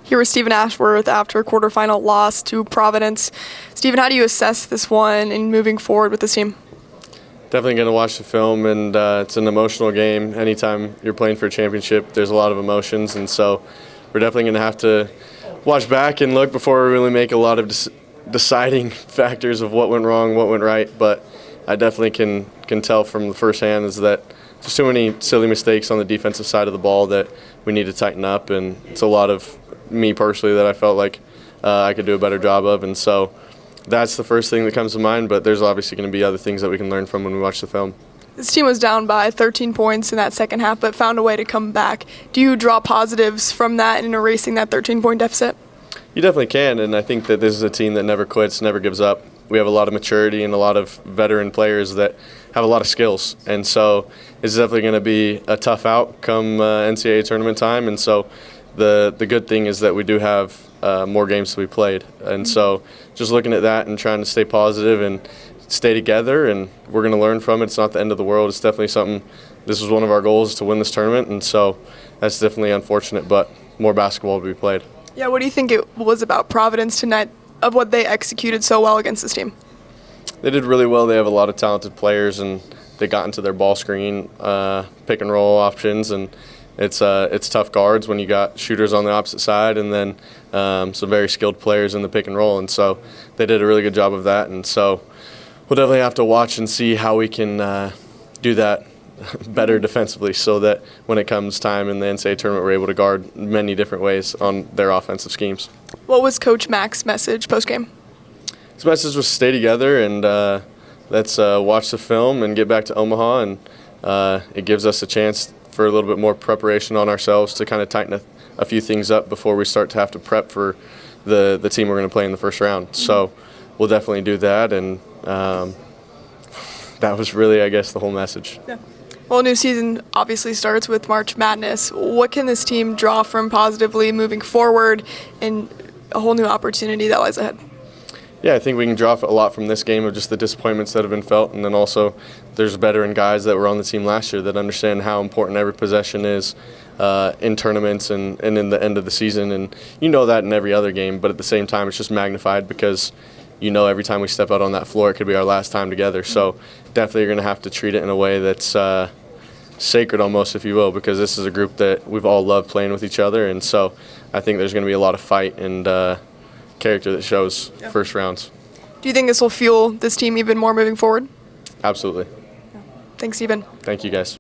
Here with Steven Ashworth after a quarterfinal loss to Providence. Steven, how do you assess this one in moving forward with this team? Definitely going to watch the film, and it's an emotional game. Anytime you're playing for a championship, there's a lot of emotions, and so we're definitely going to have to watch back and look before we really make a lot of deciding factors of what went wrong, what went right. But I definitely can tell from the first hand is that there's too many silly mistakes on the defensive side of the ball that we need to tighten up, and it's a lot of me personally that I felt like I could do a better job of, and so that's the first thing that comes to mind, but there's obviously going to be other things that we can learn from when we watch the film. This team was down by 13 points in that second half, but found a way to come back. Do you draw positives from that in erasing that 13-point deficit? You definitely can, and I think that this is a team that never quits, never gives up. We have a lot of maturity and a lot of veteran players that have a lot of skills, and so it's definitely going to be a tough out come NCAA Tournament time, and so the good thing is that we do have more games to be played, and so just looking at that and trying to stay positive and stay together, and we're going to learn from it. It's not the end of the world. It's definitely something. This was one of our goals to win this tournament, and so that's definitely unfortunate, but more basketball to be played. Yeah, what do you think it was about Providence tonight of what they executed so well against this team? They did really well. They have a lot of talented players, and they got into their ball screen, pick and roll options, and it's tough guards when you got shooters on the opposite side, and then some very skilled players in the pick and roll, and so they did a really good job of that, and so we'll definitely have to watch and see how we can do that better defensively so that when it comes time in the NCAA tournament, we're able to guard many different ways on their offensive schemes. What was Coach Mack's message post-game? His message was stay together and let's watch the film and get back to Omaha, and it gives us a chance for a little bit more preparation on ourselves to kind of tighten a few things up before we start to have to prep for the team we're going to play in the first round. So we'll definitely do that, and that was really, I guess, the whole message. Yeah. Well, a new season obviously starts with March Madness. What can this team draw from positively moving forward and a whole new opportunity that lies ahead? Yeah, I think we can draw a lot from this game of just the disappointments that have been felt, and then also there's veteran guys that were on the team last year that understand how important every possession is in tournaments and in the end of the season, and you know that in every other game, but at the same time it's just magnified because you know every time we step out on that floor it could be our last time together. So definitely you're going to have to treat it in a way that's sacred almost, if you will, because this is a group that we've all loved playing with each other, and so I think there's going to be a lot of fight and character that shows first rounds. Do you think this will fuel this team even more moving forward? Absolutely. Thanks, Steven. Thank you, guys.